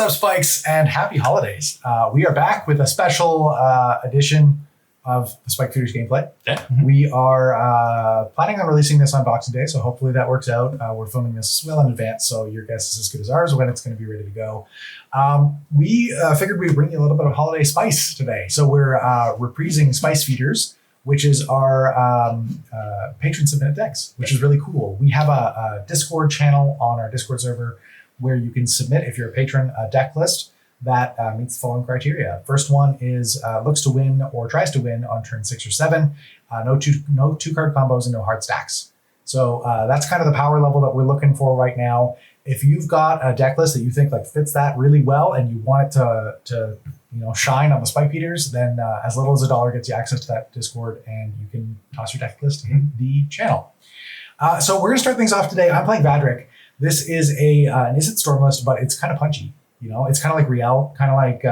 up, Spikes, and happy holidays. We are back with a special edition of the Spike Feeders gameplay. Yeah. We are planning on releasing this on Boxing Day, so hopefully that works out. We're filming this well in advance, so your guess is as good as ours when it's going to be ready to go. We figured we'd bring you a little bit of holiday spice today. So we're reprising Spice Feeders, which is our patron submitted decks, which is really cool. We have a Discord channel on our Discord server where you can submit, if you're a patron, a deck list that meets the following criteria. First one is looks to win or tries to win on turn 6 or 7. No two card combos and no hard stacks. So that's kind of the power level that we're looking for right now. If you've got a deck list that you think like fits that really well and you want it to shine on the Spike Feeders, then as little as $1 gets you access to that Discord, and you can toss your deck list in the channel. So we're gonna start things off today. I'm playing Vadrik. This is an Izzet Storm list, but it's kind of punchy. It's kind of like Riel, kind of like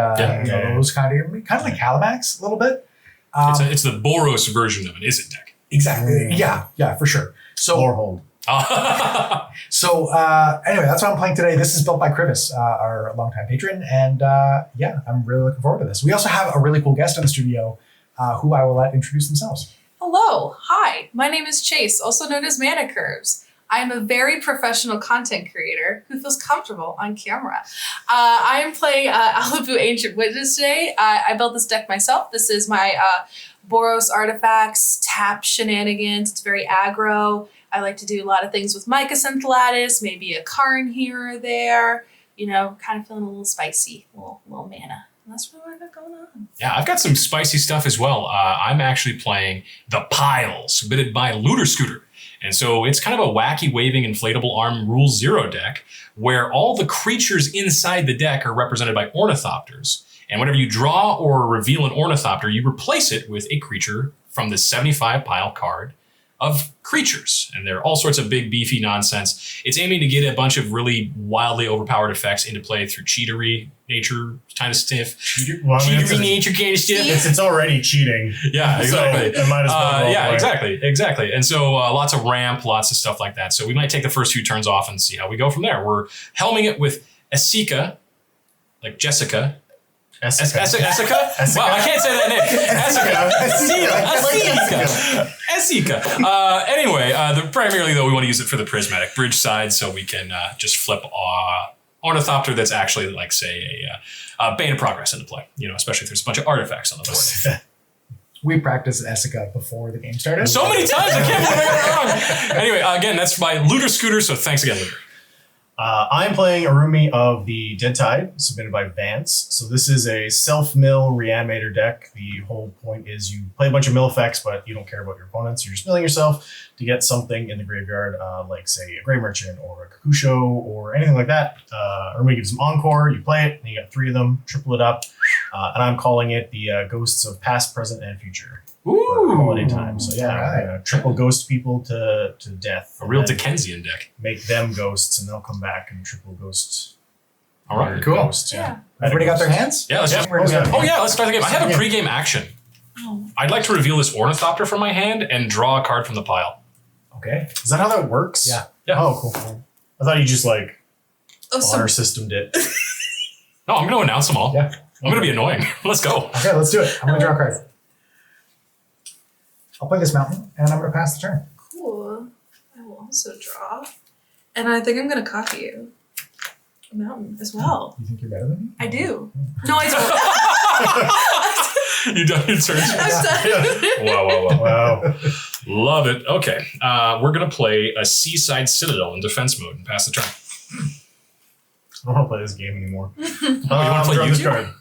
those kind of like Calamax a little bit. It's the Boros version of an Izzet deck. Exactly. Yeah, for sure. So Warhold. Anyway, that's what I'm playing today. This is built by Krivis, our longtime patron, and I'm really looking forward to this. We also have a really cool guest in the studio, who I will let introduce themselves. Hello, hi. My name is Chase, also known as Mana Curves. I am a very professional content creator who feels comfortable on camera. I am playing Alibou Ancient Witness today. I built this deck myself. This is my Boros Artifacts, tap shenanigans. It's very aggro. I like to do a lot of things with Mycosynth Lattice, maybe a Karn here or there, kind of feeling a little spicy, a little mana. And that's really what I've got going on. Yeah, I've got some spicy stuff as well. I'm actually playing The Pile, submitted by Looter Scooter. And so it's kind of a wacky waving inflatable arm rule 0 deck where all the creatures inside the deck are represented by ornithopters. And whenever you draw or reveal an ornithopter, you replace it with a creature from the 75 pile card of creatures. And they're all sorts of big, beefy nonsense. It's aiming to get a bunch of really wildly overpowered effects into play through cheatery nature kind of stuff. Cheatery nature kind of stuff. It's already cheating. Yeah, exactly. So it might as well exactly. And so lots of ramp, lots of stuff like that. So we might take the first few turns off and see how we go from there. We're helming it with Esika, like Jessica. Esika? Wow, I can't say that name. Esika. Anyway, primarily though, we want to use it for the prismatic bridge side, so we can just flip ornithopter that's actually like, say, a Bane of Progress into play. Especially if there's a bunch of artifacts on the board. We practiced Esika before the game started. So many times, I can't believe I got it wrong. Anyway, again, that's by Looter Scooter, so thanks again, Looter. I'm playing Araumi of the Dead Tide, submitted by Vance. So this is a self-mill reanimator deck. The whole point is you play a bunch of mill effects, but you don't care about your opponents. You're just milling yourself to get something in the graveyard, like, say, a Grey Merchant or a Kakusho or anything like that. Araumi gives them Encore, you play it, and you got 3 of them, triple it up. And I'm calling it the Ghosts of Past, Present, and Future. Ooh. Holiday time. So yeah, right. Triple ghost people to death. A real Dickensian deck. Make them ghosts, and they'll come back and triple ghost. All right, cool. Ghosts, Yeah. Everybody got their hands? Yeah, let's Yeah. let's start the game. I have a pre-game action. Oh. I'd like to reveal this ornithopter from my hand and draw a card from the pile. Okay. Is that how that works? Yeah. Oh, cool. I thought you just honor systemed it. No, I'm going to announce them all. Yeah. I'm going to be annoying. Let's go. Okay, let's do it. I'm going to draw a card. I'll play this mountain, and I'm going to pass the turn. Cool. I will also draw. And I think I'm going to copy you. A mountain as well. You think you're better than me? I do. No, I don't. You done your turn? I'm done. Wow. Love it. Okay. We're going to play a Seaside Citadel in defense mode and pass the turn. I don't want to play this game anymore. You want to play this YouTube?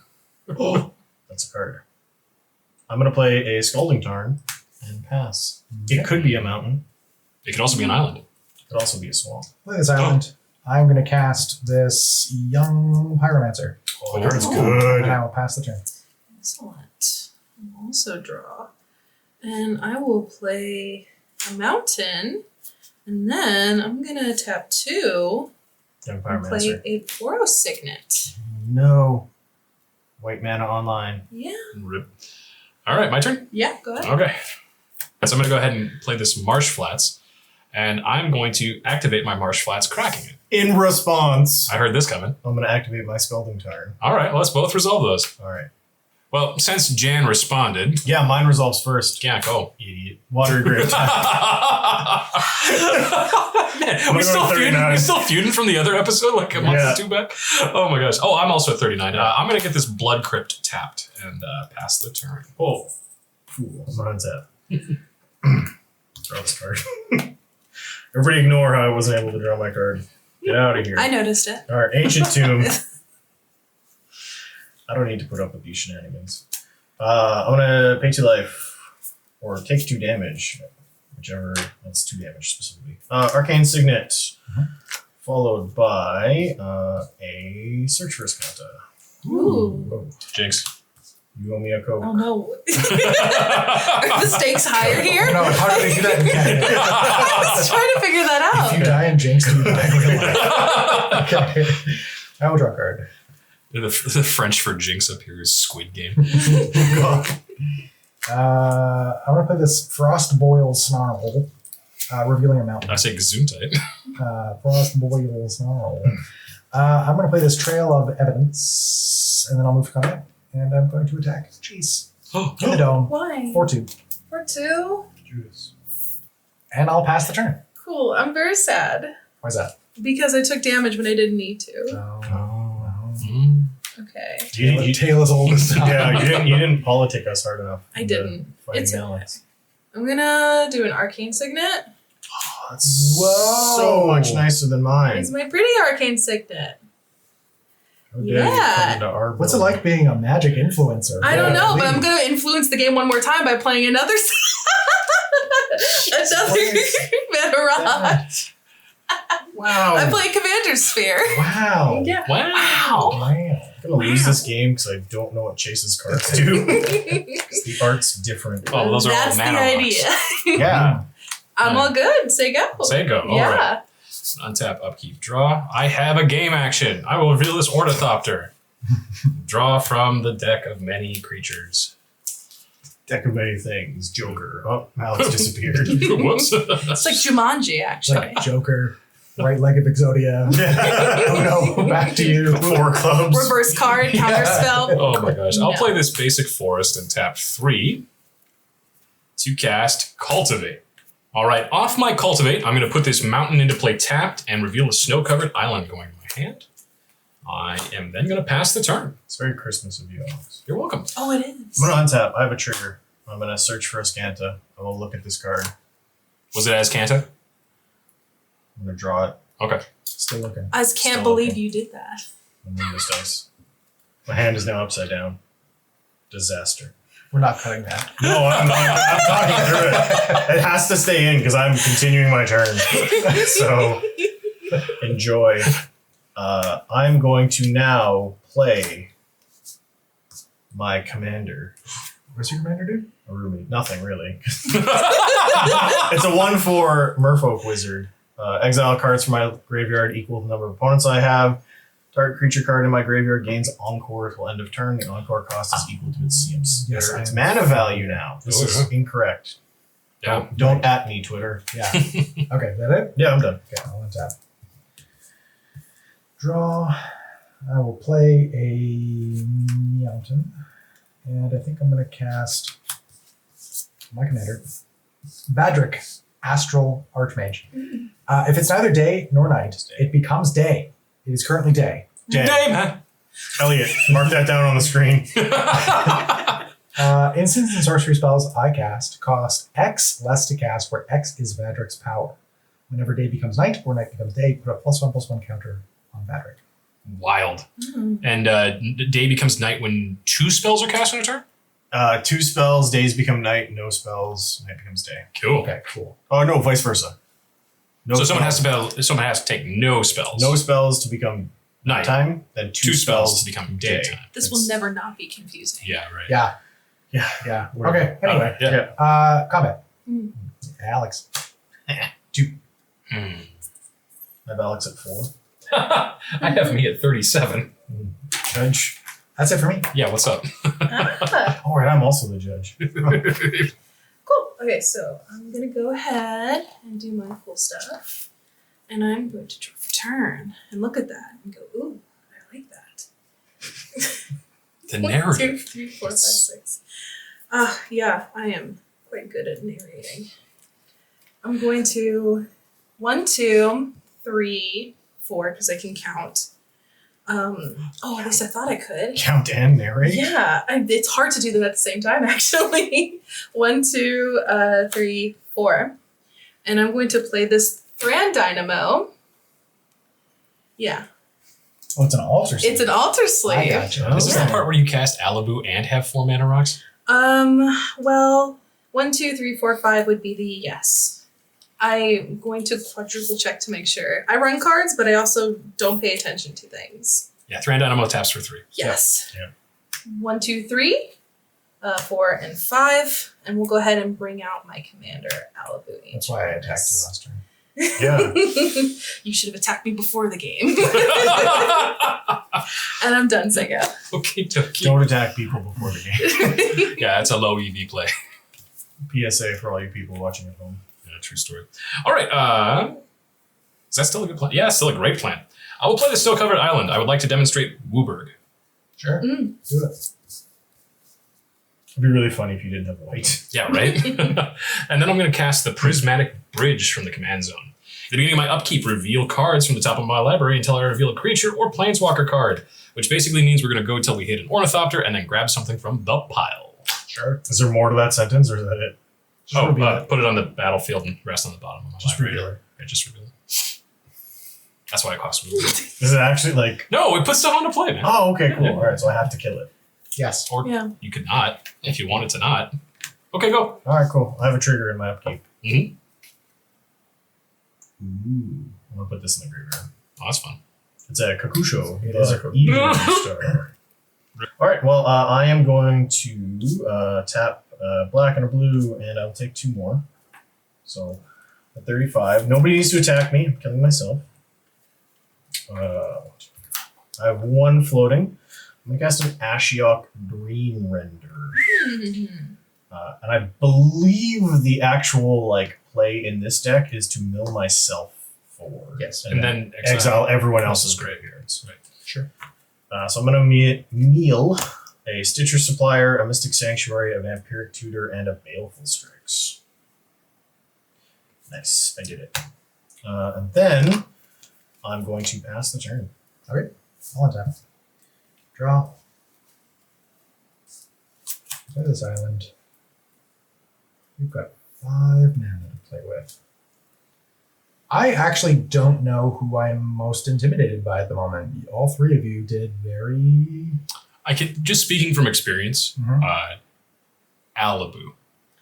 card. That's a card. I'm going to play a Scalding Tarn and pass. It could be a mountain. It could also be an island. It could also be a swamp. Play this island. I'm going to cast this Young Pyromancer. Oh, the card's And good. I will pass the turn. Excellent. I'll also draw. And I will play a mountain. And then I'm going to tap 2 Young and play Pyromancer. a Boros Signet. No. White mana online. Yeah. Rip. All right, my turn? Yeah, go ahead. Okay. So I'm going to go ahead and play this Marsh Flats. and I'm going to activate my Marsh Flats, cracking it. In response, I heard this coming. I'm going to activate my Scalding Tarn. All right, let's both resolve those. All right. Well, since Jan responded, Yeah, mine resolves first. yeah, go. Idiot. Water Grip attack. Man, we going still to feuding. 39. We still feuding from the other episode, like a month Yeah. or two back. Oh my gosh. Oh, I'm also at 39. I'm gonna get this Blood Crypt tapped and pass the turn. Oh. Fool. I'm going to untap. Draw this card. Everybody ignore how I wasn't able to draw my card. Get out of here. I noticed it. All right, Ancient Tomb. I don't need to put up with these shenanigans. I'm gonna pay 2 life, or take 2 damage, whichever. That's 2 damage specifically. Arcane Signet, followed by a Search for Escanta. Ooh. Jinx. You owe me a Coke. Oh no. Are the stakes higher here? No, how do they do that in Canada? I was trying to figure that If you out. die in Jinx, do you die in real life? Okay. I will draw a card. The French for Jinx up here is Squid Game. God. I'm going to play this Frost Boil Snarl, revealing a mountain. I say Gesundheit. Frost Boil Snarl. I'm going to play this Trail of Evidence, and then I'll move to combat, and I'm going to attack Chase in the dome. Why? 4-2. For 2? Judas. And I'll pass the turn. Cool. I'm very sad. Why's that? Because I took damage when I didn't need to. Mm. Okay. Tail is old as time. Yeah, you didn't politic us hard enough. I didn't. Fighting It's Alex. I'm gonna do an Arcane Signet. Oh, that's Whoa. so much nicer than mine. It's my pretty Arcane Signet. How dare you Yeah. come into our What's it building. like being a magic influencer? I don't know, but I'm Leave. gonna influence the game one more time by playing another Veterage. Wow. I play Commander Sphere. Wow. Yeah. Wow. Wow. I'm gonna lose this game because I don't know what Chase's cards do. 'Cause the art's different. Oh, those are That's all the mana idea. Yeah. I'm all good. Say go. Say go. All Yeah. right. Untap, upkeep, draw. I have a game action. I will reveal this Ornithopter. Draw from the deck of many creatures. Deck of many things. Joker. Oh, Alex disappeared. Whoops. It's like Jumanji, actually. Like Joker, right leg of Exodia. Oh no, back to you. 4 clubs. Reverse card, counter spell. Oh my gosh. I'll No. play this basic forest and tap 3 to cast Cultivate. All right, off my Cultivate, I'm going to put this mountain into play tapped and reveal a snow-covered island going in my hand. I am then going to pass the turn. It's very Christmas of you, Alex. You're welcome. Oh, it is. I'm gonna untap. I have a trigger. I'm gonna search for Escanta. I will look at this card. Was it as Kanta? I'm gonna draw it. Okay. Still looking. I just can't Still believe okay. you did that. And then this dice. My hand is now upside down. Disaster. We're not cutting that. No, I'm talking through it. It has to stay in because I'm continuing my turn. So enjoy. I'm going to now play my commander. What's your commander do? Araumi. Nothing really. It's a 1/4 Merfolk wizard. Exile cards from my graveyard equal to the number of opponents I have. Target creature card in my graveyard gains Encore till end of turn. The Encore cost is equal to its CMC. Yes, It's I mana value now. This Oh, is yeah. incorrect. Yeah. Don't at me, Twitter. Yeah. Okay, is that it? Yeah, I'm done. Okay, I'll untap. Draw. I will play a mountain. And I think I'm going to cast my commander, Vadrik, Astral Archmage. If it's neither day nor night, it becomes day. It is currently day. Damn. Damn. Elliot, mark that down on the screen. Instants and sorcery spells I cast cost X less to cast, where X is Vadrik's power. Whenever day becomes night or night becomes day, put a +1/+1 counter on Vadrik. Wild. Mm. And day becomes night when 2 spells are cast on a turn? 2 spells, days become night. No spells, night becomes day. Cool. Okay, cool. Oh no, vice versa. No So someone spells. has to take no spells. No spells to become night. nighttime, then 2 2 spells spells to become day. daytime. This will never not be confusing. Yeah, right. Yeah. Yeah. Yeah. Okay, anyway. Yeah. Combat. Mm. Alex. Hmm. I have Alex at 4. I have me at 37. Judge. That's it for me. Yeah, what's up? Ah, All right, I'm also the judge. cool. Okay, so I'm gonna go ahead and do my cool stuff. And I'm going to draw for turn. And look at that. And go, ooh, I like that. The 1, narrative. 2, 3, 4, 5, 6. Yeah, I am quite good at narrating. I'm going to 1, 2, 3, 4, because I can count. At least I thought I could. Count and narrate? Yeah, it's hard to do them at the same time, actually. 1, 2, 3, 4. And I'm going to play this Thran Dynamo. Yeah. Oh, it's an altar slave. It's an altar I slave. gotcha. This is Yeah. the part where you cast Alibou and have 4 mana rocks? Well, 1, 2, 3, 4, 5 would be the yes. I'm going to quadruple check to make sure. I run cards, but I also don't pay attention to things. Yeah, Thran Dynamo taps for 3. Yes. Yeah. 1, 2, 3, 4, and 5. And we'll go ahead and bring out my commander, Alibou. That's why I attacked you last turn. Yeah. You should have attacked me before the game. And I'm done, Sega. Okay, Toki. Don't attack people before the game. Yeah, that's a low EV play. PSA for all you people watching at home. Yeah, true story. All right, is that still a good plan? Yeah, it's still a great plan. I will play the snow-covered island. I would like to demonstrate Wooburg. Sure. Mm. Do it. It'd be really funny if you didn't have white. Yeah, right? And then I'm going to cast the Prismatic Bridge from the command zone. At the beginning of my upkeep, reveal cards from the top of my library until I reveal a creature or planeswalker card, which basically means we're going to go till we hit an Ornithopter and then grab something from the pile. Sure. Is there more to that sentence, or is that it? Just reveal it. Put it on the battlefield and rest on the bottom of my Just library. reveal it. Yeah, just reveal it. That's why it costs me. Is it actually like... No, it puts stuff on the play, man. Oh, okay, cool. All right, so I have to kill it. Yes. Or Yeah. you could not, if you wanted to not. Okay, go. All right, cool. I have a trigger in my upkeep. Mm-hmm. Ooh. I'm going to put this in the graveyard. Oh, that's fun. It's a Kakusho. It is a the Evening Star. All right, well, I am going to tap black and a blue, and I'll take 2 more. So, at 35. Nobody needs to attack me. I'm killing myself. I have 1 floating. I'm going to cast an Ashiok Green Render. And I believe the actual play in this deck is to mill myself forward. Yes. And then exile everyone else's else's graveyards. Right. Sure. So I'm going to meal a Stitcher Supplier, a Mystic Sanctuary, a Vampiric Tutor, and a Baleful Strix. Nice, I did it. And then I'm going to pass the turn. Okay. I'll untap. Draw. Play this island. We've got 5 mana to play with. I actually don't know who I'm most intimidated by at the moment. All 3 of you did very... I can, just speaking from experience, Alibou.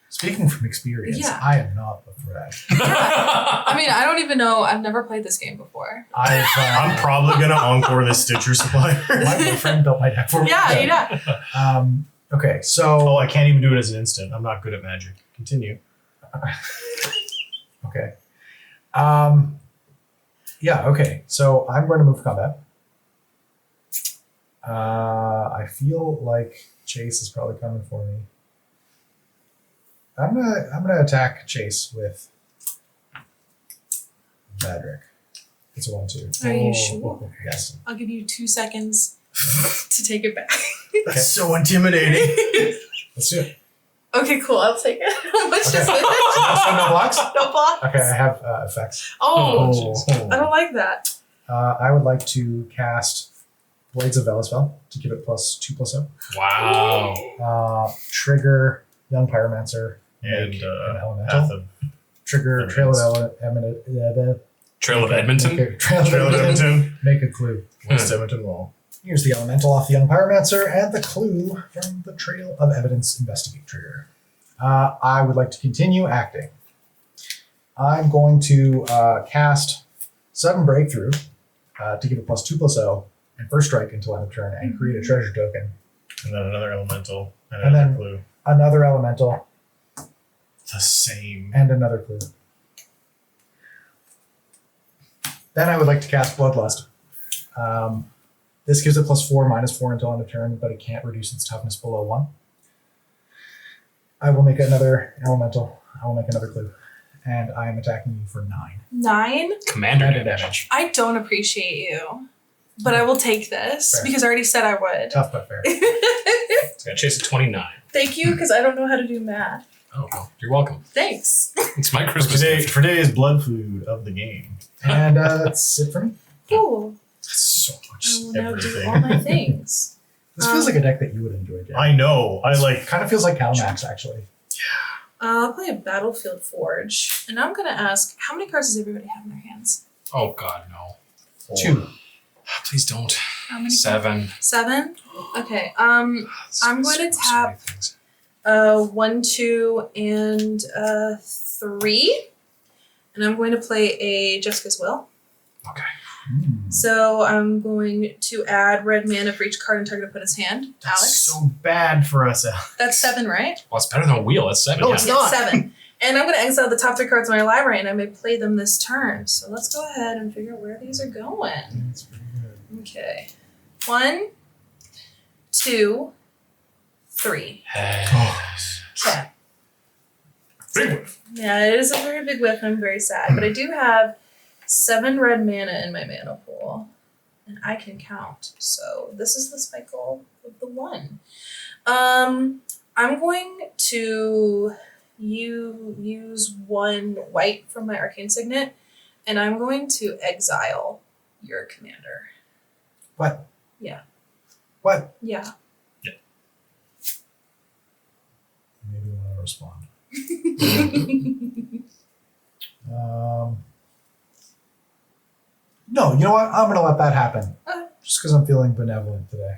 Speaking from experience, Yeah. I am not a threat. I mean, I don't even know. I've never played this game before. I'm probably going to encore this Stitcher Supplier. My boyfriend built my deck for me. Yeah. Okay, so... Oh, I can't even do it as an instant. I'm not good at magic. Continue. Okay. Yeah, okay. So I'm going to move combat. I feel like Chase is probably coming for me. I'm gonna attack Chase with Vadrik. It's a 1/2. Are you sure? Yes. I'll give you 2 seconds to take it back. That's so intimidating. Let's do it. Okay, cool. I'll take it. How much Okay. is So it? no blocks? No block. Okay, I have effects. Oh, Oh, I don't like that. I would like to cast Blades of Velospell to give it +2/+0. wow. Trigger Young Pyromancer. And Make an Path elemental. of Trigger Trail of Edmonton. Trail of Edmonton? Trail of Trail of Edmonton. Edmonton. Make a clue. West Edmonton Wall. Here's the elemental off the Young Pyromancer and the clue from the Trail of Evidence Investigate trigger. I would like to continue acting. I'm going to cast Sudden Breakthrough to give it +2/+0 and first strike until end of turn and create a treasure token. And then another elemental. And And another then- clue. Another elemental The same. and another clue. Then I would like to cast Bloodlust. This gives it +4, -4 until end of turn, but it can't reduce its toughness below 1. I will make another elemental. I will make another clue. And I am attacking you for 9. 9? Commander damage. I don't appreciate you, but I will take this Fair. because I already said I would. Tough but fair. It's got Chase at 29. Thank you, because I don't know how to do math. Oh, well, you're welcome. Thanks. It's my Christmas gift. Today's blood food of the game. And that's it for me. Cool. That's so much I will now do everything. all my things. This feels like a deck that you would enjoy, Jack. I know. I like. Kind of feels like Calmax, actually. I'll play a Battlefield Forge, and I'm going to ask, how many cards does everybody have in their hands? Oh, God, no. 2. Please don't. How many? 7. 7? Okay. I'm going to So tap many things. 1, 2, and 3. And I'm going to play a Jessica's Will. Okay. So I'm going to add red mana for each card in target opponent's hand. That's Alex. so bad for us, Alex. That's 7, right? Well, it's better than a wheel. That's 7. No, yeah. it's not. 7. And I'm going to exile the top 3 cards of my library, and I may play them this turn. So let's go ahead and figure out where these are going. That's pretty good. Okay. 1, 2, 3. Okay. Big one. Yeah, it is a very big whiff, and I'm very sad. But I do have 7 red mana in my mana pool, and I can count. So this is the cycle of the 1. I'm going to use 1 white from my Arcane Signet, and I'm going to exile your commander. What? Yeah. What? Yeah. Maybe want to respond. No, you know what? I'm going to let that happen. Just because I'm feeling benevolent today.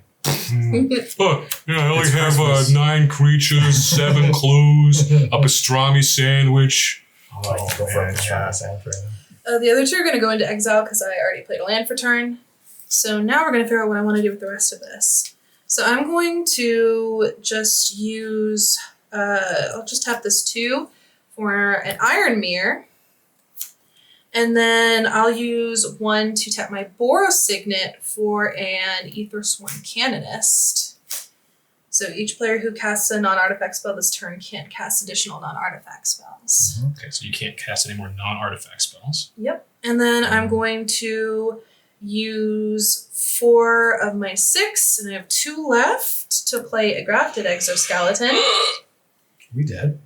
Oh, yeah, I only It's have Christmas. 9 creatures, 7 clues, a pastrami sandwich. Go for man, it. yeah. The other 2 are going to go into exile because I already played a land for turn. So now we're going to figure out what I want to do with the rest of this. So I'm going to just use, I'll just tap this 2 for an Iron Mirror. And then I'll use 1 to tap my Boros Signet for an Aethersworn Canonist. So each player who casts a non-artifact spell this turn can't cast additional non-artifact spells. Okay, so you can't cast any more non-artifact spells. Yep. And then I'm going to use 4 of my 6, and I have 2 left to play a Grafted Exoskeleton. We did.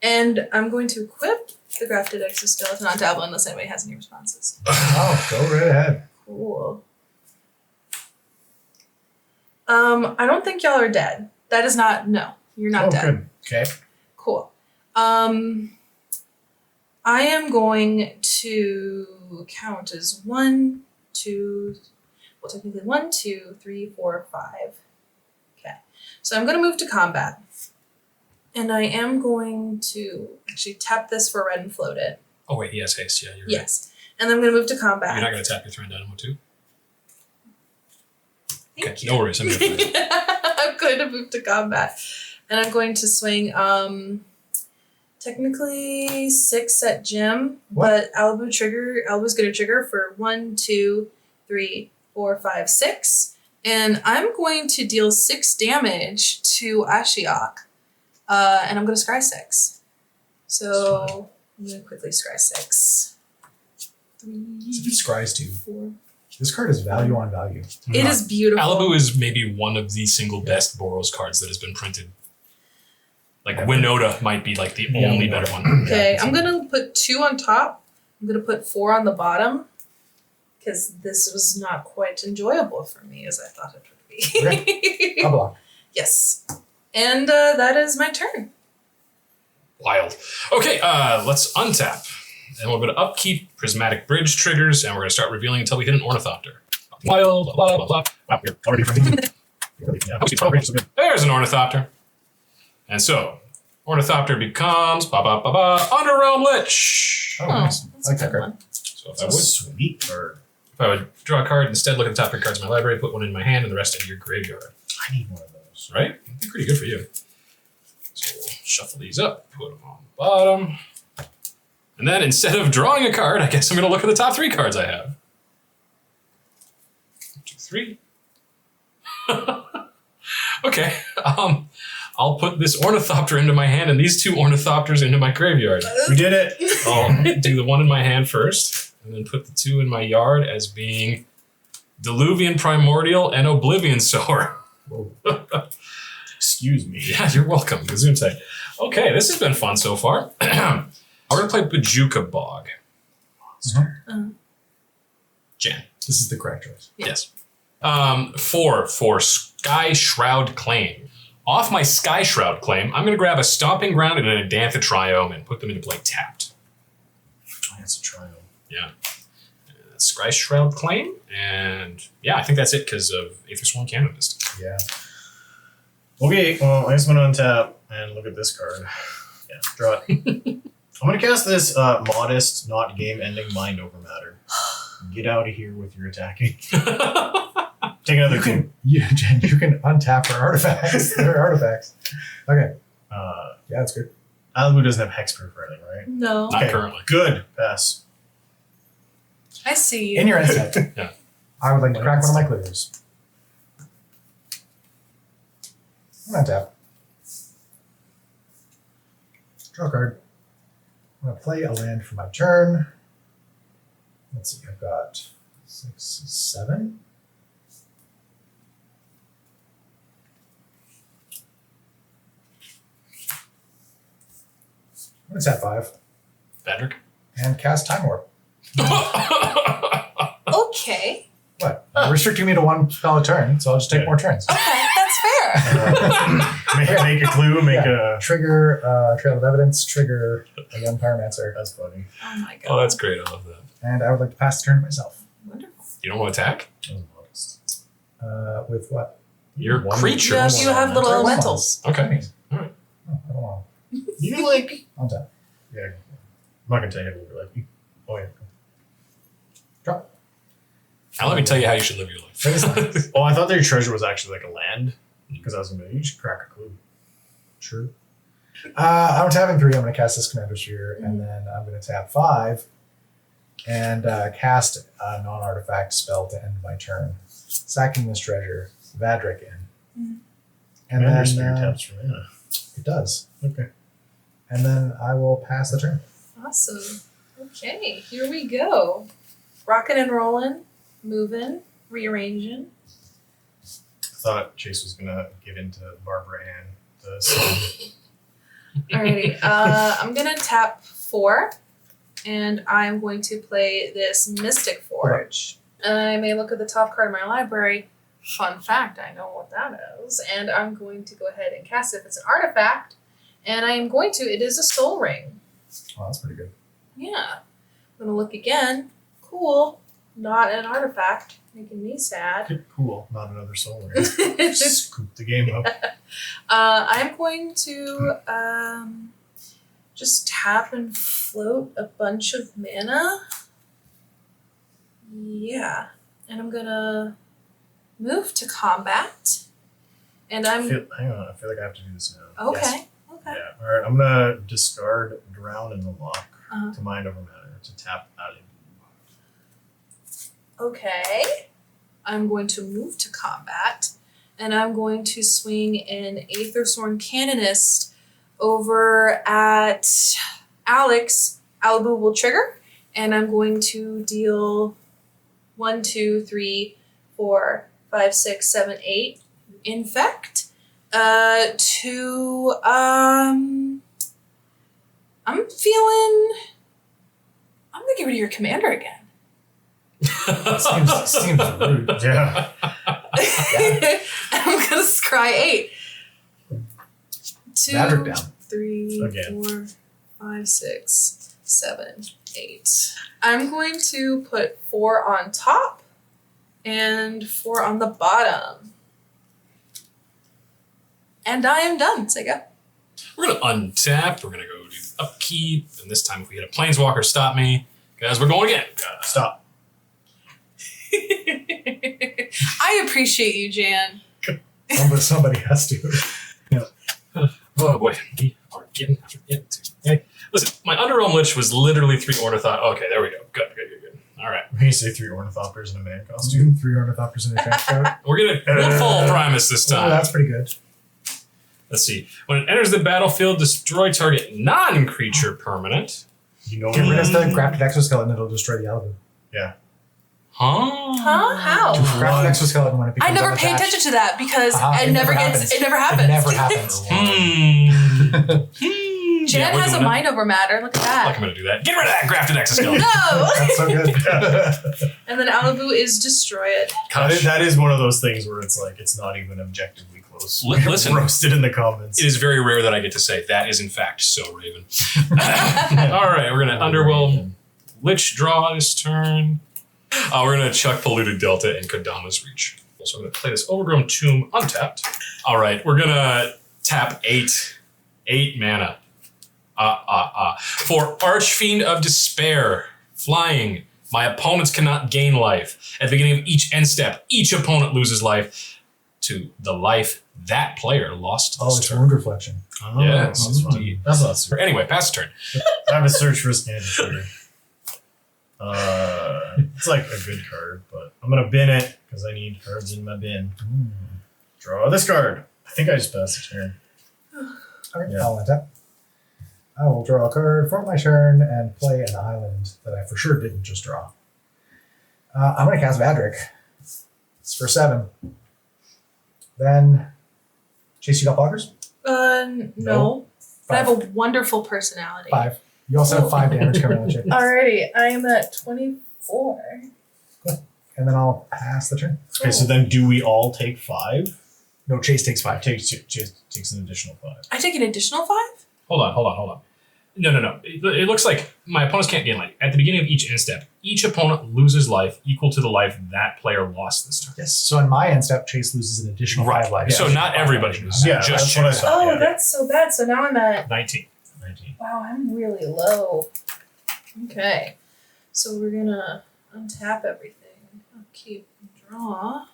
And I'm going to equip the Grafted Exoskeleton on Diablo unless anybody has any responses. Oh, go right ahead. Cool. I don't think y'all are dead. That is not, no, you're not dead. Good. Okay. Cool. I am going to count as 1, 2, well, technically 1, 2, 3, 4, 5. Okay. So I'm going to move to combat. And I am going to actually tap this for red and float it. Oh, wait, he has haste. Yeah, you're Yes. And then I'm going to move to right. combat. You're not going to tap your Throne Dynamo too? Thank Okay, you. no worries. I'm here for you. I'm going to move to combat. And I'm going to swing technically 6 at Jim, but Alibou's going to trigger for 1, 2, 3, 4, 5, 6. And I'm going to deal 6 damage to Ashiok. And I'm going to scry 6. So I'm going to quickly scry 6. 3, If it scries too. 4. This card is value on value. It is beautiful. Alibou is maybe one of the single best Boros cards that has been printed. Like Winota might be like the Yeah, only Winota. better one. Okay, Yeah, I'm gonna put 2 on top. I'm gonna put 4 on the bottom because this was not quite enjoyable for me as I thought it would be. A block. Yes, and that is my turn. Wild. Okay, let's untap. And we're going to upkeep Prismatic Bridge triggers, and we're going to start revealing until we hit an Ornithopter. Wild, blah, blah, blah. Wow, you're already There's an Ornithopter. And so, Ornithopter becomes Underrealm Lich. Oh, nice. That's I like a that good card. one. So if That's I a would sweet bird. draw a card, instead look at the top 3 cards in my library, put 1 in my hand, and the rest in your graveyard. I need one of those. Right? That'd be pretty good for you. So we'll shuffle these up, put them on the bottom. And then instead of drawing a card, I guess I'm going to look at the top 3 cards I have. 1, 2, 3. Okay. I'll put this Ornithopter into my hand and these 2 Ornithopters into my graveyard. We did it. I'll do the one in my hand first, and then put the 2 in my yard as being Diluvian Primordial and Oblivion Sower. Excuse me. Yeah, you're welcome. Gesundheit. Okay, this has been fun so far. We're going to play Bajuka Bog. Jan. This is the correct choice. Yes. 4 for Sky Shroud Claim. Off my Sky Shroud Claim, I'm going to grab a Stomping Ground and an Adantha Triome and put them into play tapped. That's a trial. Yeah. Sky Shroud Claim, and yeah, I think that's it because of Aethersworn Canonist. Yeah. Okay, well, I just want to untap and look at this card. Yeah, draw it. I'm going to cast this modest, not game-ending Mind Over Matter. Get out of here with your attacking. Take another 2. Jen, you can untap for artifacts. There are artifacts. Okay. Yeah, that's good. Alibou doesn't have hexproof or anything, right? No. Not currently. Good. Pass. I see you. In your end set. Yeah. I would like to crack one of my clears. I'm gonna tap. Draw a card. I'm gonna play a land for my turn. Let's see, I've got 6, 7. I'm gonna tap 5 Vadrik. and cast Time Warp. Okay. What? You're restricting me to 1 spell a turn, so I'll just take more turns. Okay, that's fair. Make a clue, a... Trigger Trail of Evidence, trigger a Young Pyromancer. That's funny. Oh my god. Oh, that's great. I love that. And I would like to pass the turn to myself. Wonderful. You don't want to attack? That was modest. With what? Your One- creatures. You have little elementals. Okay. Oh, I don't want You like... to. On tap. Yeah. I'm not going to tell you how to live your life. Oh, yeah. Drop. Now let me tell you how you should live your life. Very nice. Oh, I thought their treasure was actually like a land. Because I was going to be, you should crack a clue. True. I'm tapping 3. I'm going to cast this Commander Sphere, and then I'm going to tap 5 and cast a non-artifact spell to end my turn. Sacking this treasure, Vadrik in. And Commander Sphere then taps for mana. it does. Okay. And then I will pass the turn. Awesome. Okay, here we go. Rocking and rolling, moving, rearranging. I thought Chase was going to give in to Barbara Ann. The song. Alrighty, I'm gonna tap 4, and I'm going to play this Mystic Forge. I may look at the top card of my library. Fun fact, I know what that is. And I'm going to go ahead and cast it if it's an artifact. And I am going to, it is a Soul Ring. Oh, that's pretty good. Yeah. I'm gonna look again. Cool. Not an artifact. Making me sad. Cool. Not another soul ring. Scoop the game up. I'm going to just tap and float a bunch of mana. Yeah. And I'm gonna move to combat. And I'm Hang on. I feel like I have to do this now. okay. Yes. Okay. Yeah. All right. I'm going to discard Drown in the Lock Uh-huh. to Mind Over Matter to tap Alibou. Okay. I'm going to move to combat, and I'm going to swing an Aethersworn Canonist over at Alex. Alibou will trigger, and I'm going to deal 1, 2, 3, 4, 5, 6, 7, 8 infect. I'm gonna get rid of your commander again. Seems rude. Yeah. I'm gonna scry 8. 2, Vadrik down. 3, Again. 4, 5, 6, 7, 8. I'm going to put 4 on top and 4 on the bottom. And I am done. Say go. We're going to untap. We're going to go do upkeep. And this time, if we hit a Planeswalker, stop me. Guys, we're going again. Stop. I appreciate you, Jan. Somebody has to. Oh boy, we are getting into. Okay. Listen, my Underrealm Lich was literally 3 Ornithopters. Okay, there we go. Good. All right. When you say 3 Ornithopters in a man costume. 3 Ornithopters in a trench coat. We're going to Woodfall Primus this Oh, time. that's pretty good. Let's see. When it enters the battlefield, destroy target non-creature permanent. You know Get rid of the me. grafted exoskeleton, it'll destroy the Alibou. Huh? How? Grafted exoskeleton when it I becomes never pay unattached. attention to that because It it never happens. happens. It never happens. Jan Yeah, we're has a doing it. mind over matter. Look at Like I'm that. going to do that. Get rid of that grafted exoskeleton. No! That's so good. And then Alibou is destroyed. That is one of those things where it's like, it's not even objectively close. Listen. Roasted in the comments. It is very rare that I get to say that is in fact so Raven. All right, we're going to underwhelm Lich draw this turn. We're going to chuck Polluted Delta in Kodama's Reach. So I'm going to play this Overgrown Tomb untapped. All right, we're going to tap 8 mana. For Archfiend of Despair, flying. My opponents cannot gain life. At the beginning of each end step, each opponent loses life to the life that player lost Oh, this it's turn. wound reflection. Oh, Yes, that's fun. indeed. That's not super. Anyway, pass the turn. I have a search for a standard here. It's like a good card, but I'm gonna bin it because I need cards in my bin. Draw this card. I think I just passed the turn. Alright, Yeah. I'll untap. I will draw a card for my turn and play an island that I for sure didn't just draw. I'm going to cast Vadrik. It's for 7. Then, Chase, you got blockers? No. But I have 5. a wonderful personality. 5. You also have 5 damage coming at you. Alrighty, I am at 24. And then I'll pass the turn. Okay, so then do we all take 5? No, Chase takes 5. Takes an additional 5. I take an additional 5? Hold on. No. It looks like my opponents can't gain life. At the beginning of each end step, each opponent loses life equal to the life that player lost this turn. Yes. So in my end step, Chase loses an additional 5 life. So not everybody loses. Yeah, just that's what I Chase. thought. Oh, yeah. that's so bad. So now I'm at 19. 19. wow, I'm really low. Okay. So we're gonna untap everything. I'll keep draw.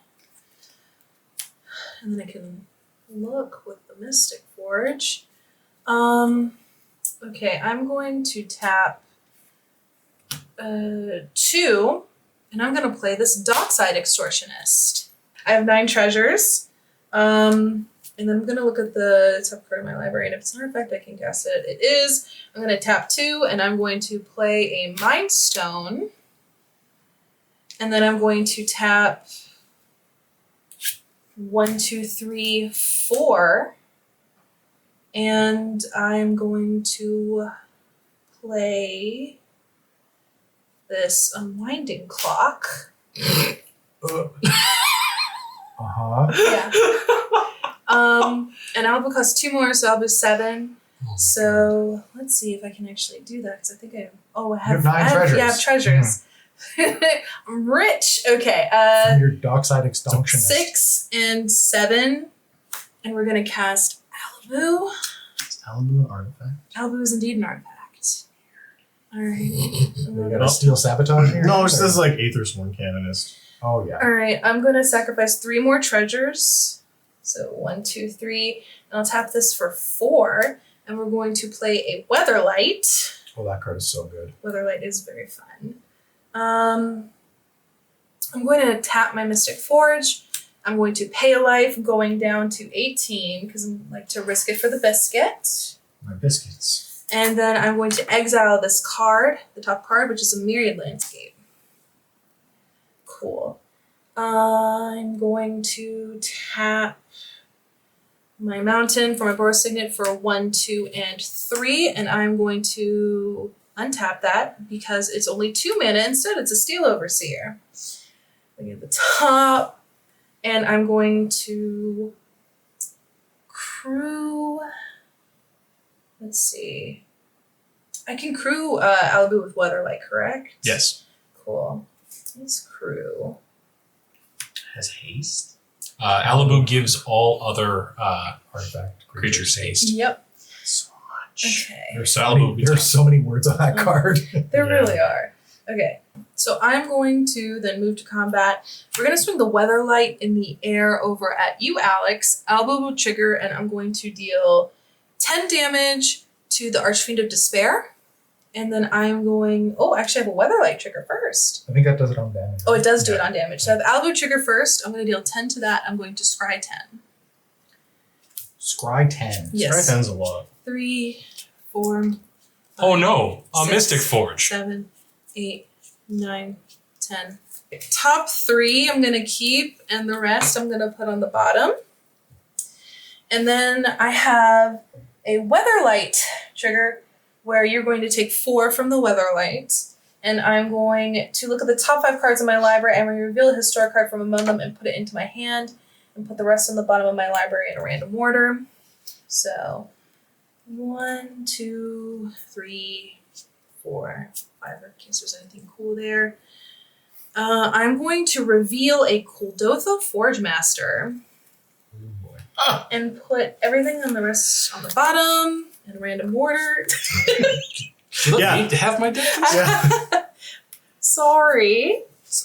And then I can look with the Mystic Forge. Okay, I'm going to tap 2, and I'm gonna play this Dockside Extortionist. I have 9 treasures. And then I'm gonna look at the top card of my library, and if it's an artifact, I can cast it. It is. I'm gonna tap 2, and I'm going to play a Mind Stone. And then I'm going to tap 1, 2, 3, 4. And I'm going to play this Unwinding Clock. Uh-huh. Yeah. And Alibou costs 2 more, so Alibou's 7. Oh So let's see if I can actually do that because I think I have. Oh, I have. 9 treasures. Yeah, I have treasures. I'm rich. Okay. From your Dockside Extortionist. 6 and 7, and we're gonna cast Alibou. Is Alibou an artifact? Alibou is indeed an artifact. All right. You got a Steel Sabotage here? No, this is like Aethersworn Canonist. Oh, yeah. All right. I'm gonna sacrifice 3 more treasures. So 1, 2, 3, and I'll tap this for 4, and we're going to play a Weatherlight. Oh, that card is so good. Weatherlight is very fun. I'm going to tap my Mystic Forge. I'm going to pay a life, going down to 18 because I like to risk it for the biscuit. My biscuits. And then I'm going to exile this card, the top card, which is a Myriad Landscape. Cool. I'm going to tap my mountain for my Boros Signet for 1, 2, and 3, and I'm going to untap that because it's only 2 mana. Instead, it's a Steel Overseer. Looking at the top, and I'm going to crew. Let's see. I can crew Alibou with Weatherlight, correct? Yes. Cool. Let's crew. Has haste? Alibou gives all other Artifact. creatures haste. Yep. So much. Okay. There's So so, many, Alibou- there's so many words on that card. There Yeah. really are. Okay. So I'm going to then move to combat. We're going to swing the Weatherlight in the air over at you, Alex. Alibou will trigger, and I'm going to deal 10 damage to the Archfiend of Despair. And then I'm going... Oh, actually, I have a Weatherlight trigger first. I think that does it on damage. Oh, it does do it on damage. So I have Alibou trigger first. I'm going to deal 10 to that. I'm going to scry 10. Scry 10. Yes. Scry 10's a lot. 3, 4. 5, Oh no, a 6, Mystic Forge. 7, 8, 9, 10. Top 3 I'm going to keep, and the rest I'm going to put on the bottom. And then I have a Weatherlight trigger where you're going to take 4 from the Weatherlight. And I'm going to look at the top 5 cards in my library and reveal a historic card from among them and put it into my hand and put the rest on the bottom of my library in a random order. So 1, 2, 3, 4, 5, in case there's anything cool there. I'm going to reveal a Kuldotha Forge Master Oh boy. and put everything on the rest on the bottom in a random order. Do you Yeah. need to have my deck? Yeah. Sorry.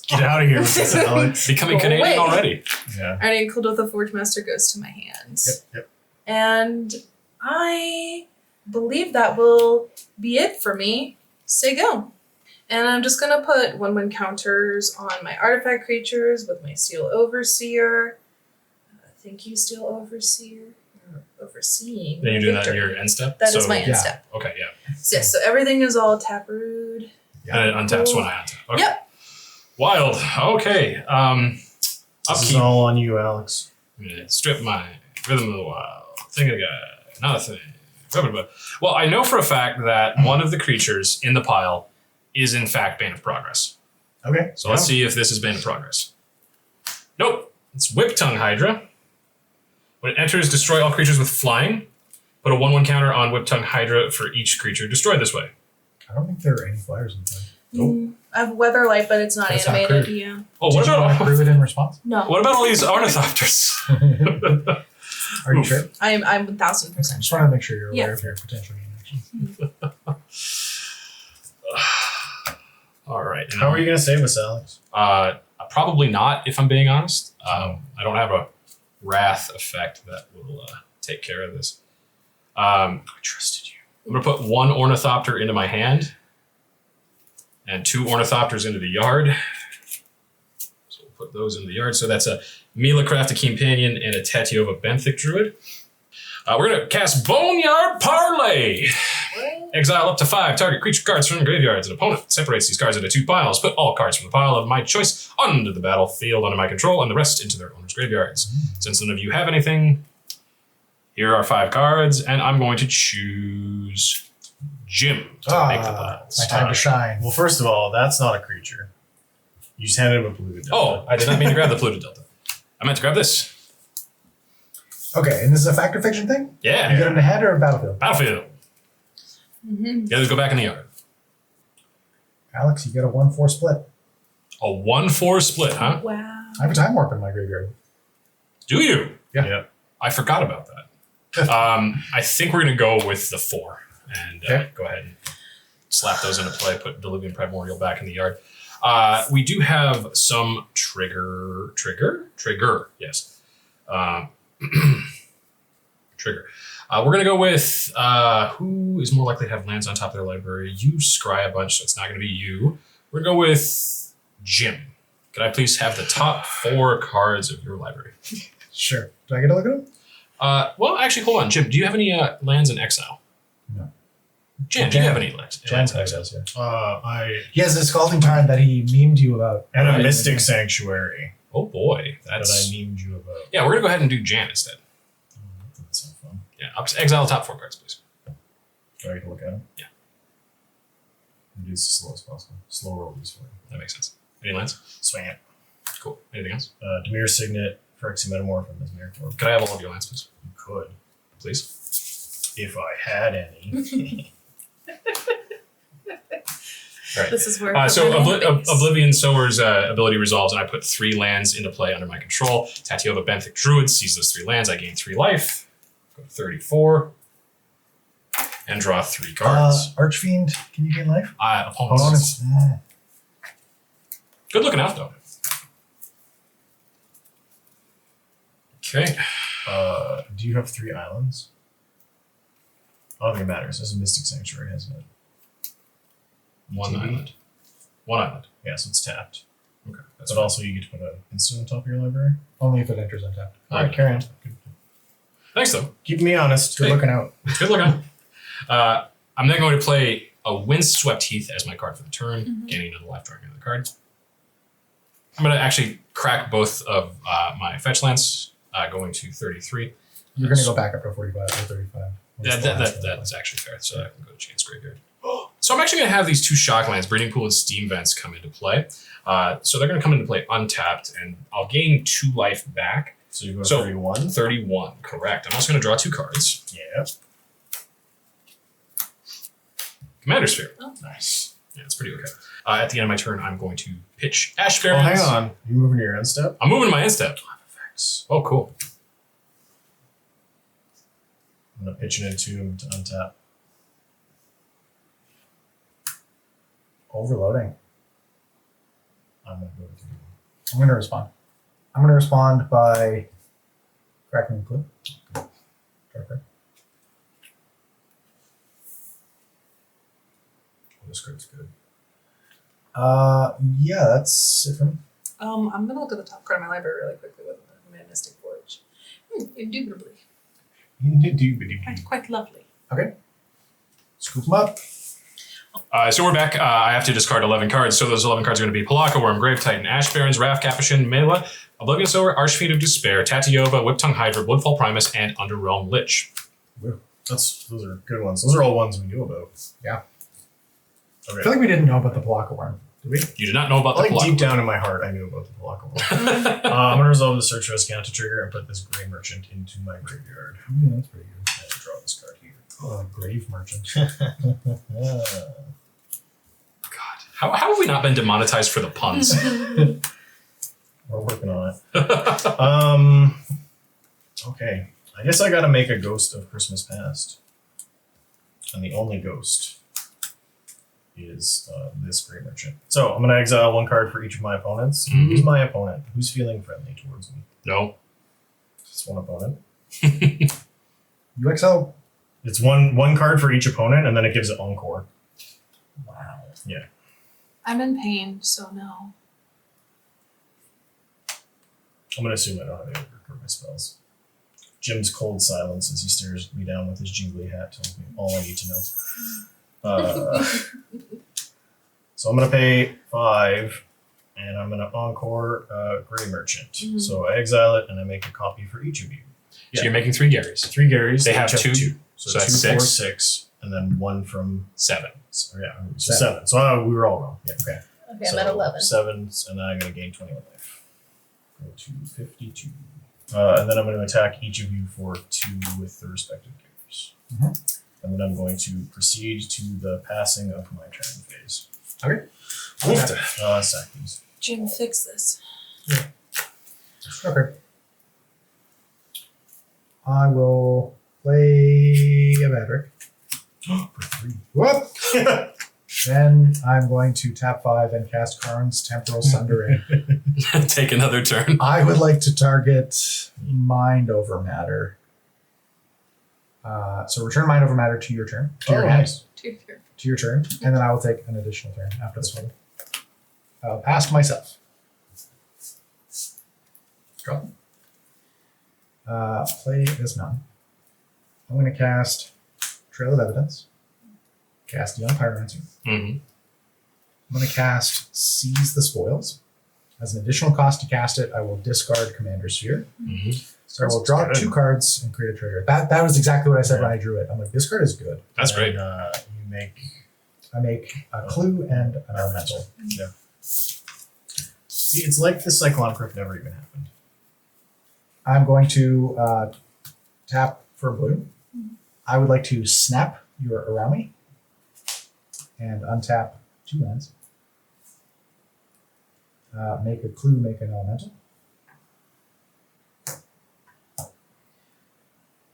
Get out of here with this, Alex. Becoming Go Canadian away. already. Yeah. Alright, Kuldotha Forge Master goes to my hand. Yep. And I believe that will be it for me. Say go. And I'm just gonna put 1/1 counters on my artifact creatures with my Steel Overseer. Thank you, Steel Overseer. You're overseeing. Then you're doing that in victory. your end step? That is So- my end yeah. step. Okay, yeah. Yes, so everything is all taproot. And it untaps when I untap. Okay. Yep. Wild. Okay. This is Upkeep. all on you, Alex. I'm gonna strip my Rhythm of the Wild. Thing of the guy. Another thing. Blah, blah, blah. Well, I know for a fact that one of the creatures in the pile is in fact Bane of Progress. Okay. So let's see if this is Bane of Progress. Nope. It's Whip Tongue Hydra. When it enters, destroy all creatures with flying. Put a 1/1 counter on Whip Tongue Hydra for each creature destroyed this way. I don't think there are any flyers in there. Nope. I have Weatherlight, but it's not That's not animated. crude. Yeah. Oh, Did what you want to about prove it in response? No. what about all these Ornithopters? Are you Oof. sure? I'm 1000% Just sure. want to make sure you're aware Yeah. of your potential game actions. All right. How are you going to save us, Alex? Probably not, if I'm being honest. I don't have a wrath effect that will take care of this. I trusted you. I'm going to put 1 Ornithopter into my hand and 2 Ornithopters into the yard. So we'll put those into the yard. So that's a Mila Crafted Companion and a Tatiova Benthic Druid. We're going to cast Boneyard Parlay. Exile up to 5 target creature cards from graveyards. An opponent separates these cards into 2 piles. Put all cards from the pile of my choice onto the battlefield under my control and the rest into their owner's graveyards. Since none of you have anything, here are 5 cards, and I'm going to choose Jim to make the piles. My time to shine. Well, first of all, that's not a creature. You just handed him a polluted Oh, I did not mean to grab the Polluted Delta. I meant to grab this. Okay, and this is a fact or fiction thing? You Yeah. get it in the head or a battlefield? Battlefield. Mm-hmm. The others go back in the yard. Alex, you get a 1/4 split. A 1/4 split, huh? Wow. I have a time warp in my graveyard. Do you? Yeah. I forgot about that. I think we're going to go with the 4 and Okay. go ahead and slap those into play, put Diluvian Primordial back in the yard. We do have some trigger, yes. Trigger. We're going to go with who is more likely to have lands on top of their library. You scry a bunch, so it's not going to be you. We're going to go with Jim. Could I please have the top 4 cards of your library? Sure. Do I get to look at them? Well, actually, hold on. Jim, do you have any lands in exile? No. Jen, do you have any lands Jan in does, exile? yeah. I He has a scalding tarn that he memed you about. and a Right. Mystic Sanctuary Oh boy, that I that's memed you about. yeah. We're gonna go ahead and do Jan instead. That's so fun. Yeah, I'll just exile the top 4 cards, please. Do I get to look at them? Yeah. Do this as slow as possible. Slow roll these for you. That makes sense. Any lands? Swam. Cool. Anything else? Demir Signet, Phyrexian Metamorph, and Mesmeric Orb. Could I have all of your lands, please? You could. Please. If I had any. All right. This is where. So Oblivion Sower's ability resolves, and I put 3 lands into play under my control. Tatiova Benthic Druid sees those 3 lands. I gain 3 life. Go to 34. And draw 3 cards. Archfiend, can you gain life? Opponents. Opponents. Good looking out, though. Okay. Do you have 3 islands? I don't think it matters. This is Mystic Sanctuary, hasn't it? 1 TV? island. 1 island. Yeah, so it's tapped. Okay. That's But also you get to put an instant on top of your library. Only if it enters untapped. Alright, carry on. Thanks, though. Keep me honest. Good looking out. Good luck. I'm then going to play a Windswept Heath as my card for the turn, gaining another life, drawing another card. I'm going to actually crack both of my fetch lands, going to 33. You're going to go back up to 45 or 35. That's actually fair. So I can go to Chance Graveyard. So I'm actually going to have these 2 shock lands, Breeding Pool and Steam Vents, come into play. So they're going to come into play untapped, and I'll gain 2 life back. So you go to 31? 31, correct. I'm also going to draw 2 cards. Yeah. Commander Sphere. Oh. Nice. Yeah, it's pretty okay. At the end of my turn, I'm going to pitch Ash Oh, Barrens. hang on. You moving to your end step? I'm moving to my end step. Oh, cool. I'm going to pitch it into him to untap. Overloading. I'm going to go to 3. I'm going to respond. I'm going to respond by cracking the clue. Okay. This card's good. Yeah, that's it for me. I'm gonna look at the top card of my library really quickly with the Mystic Forge. Indubitably. Quite lovely. Okay. Scoop them up. So we're back. I have to discard 11 cards. So those 11 cards are going to be Palaka, Worm, Grave Titan, Ash Barrens, Wrath Capuchin, Mela, Oblivious Sower, Archfiend of Despair, Tatiova, Whiptongue Hydra, Bloodfall Primus, and Underrealm Lich. Those are good ones. Those are all ones we knew about. Yeah. Okay. I feel like we didn't know about the Palaka worm. Did we? You did not know about the Like Palaka. deep down in my heart, I knew about the Palaka one. I'm going to resolve the search risk counter trigger and put this Grey Merchant into my graveyard. Yeah, that's pretty good. And draw this card here. Oh, Grave Merchant. God, how have we not been demonetized for the puns? We're working on it. Okay. I guess I got to make a Ghost of Christmas Past. And the only ghost is this Grey Merchant. So I'm going to exile 1 card for each of my opponents. Mhm. Who's my opponent? Who's feeling friendly towards me? No. Just one opponent. UXL. It's one card for each opponent, and then it gives it Encore. Wow. Yeah. I'm in pain, so no. I'm going to assume I don't have any record my spells. Jim's cold silence as he stares me down with his jingly hat tells me all I need to know. So I'm going to pay 5, and I'm going to Encore Grey Merchant. Mhm. So I exile it, and I make a copy for each of you. So you're making 3 Garys. 3 Garys. They have each 2. So, So 2, that's 4, 6. 6, and then 1 from... 7. So, yeah, so 7. So we were all wrong. Yeah, okay. Okay, So I'm at 11. 7, and then I'm going to gain 21 life. Go to 52. And then I'm going to attack each of you for 2 with the respective characters. Mhm. And then I'm going to proceed to the passing of my turn phase. Okay. Sack these. Jim, fix this. Okay. I will play a Vadrik. For 3. Whoop! Then I'm going to tap 5 and cast Karn's Temporal Sundering. Take another turn. I would like to target Mind Over Matter. So return Mind Over Matter to your turn. To your hand. Nice. To your To your turn. And then I will take an additional turn after this one. I'll pass myself. Draw. Play this mountain. I'm going to cast Trail of Evidence. Cast Young Pyromancer. Mm-hmm. I'm going to cast Seize the Spoils. As an additional cost to cast it, I will discard Commander Sphere. Mm-hmm. So I will draw Good. 2 cards and create a trigger. That was exactly what I said when I drew it. I'm like, this card is good. That's And, great. you make... I make a clue and an elemental. See, it's like the Cyclone Crypt never even happened. I'm going to tap for blue. I would like to snap your Araumi and untap 2 lands. Make a clue, make an elemental.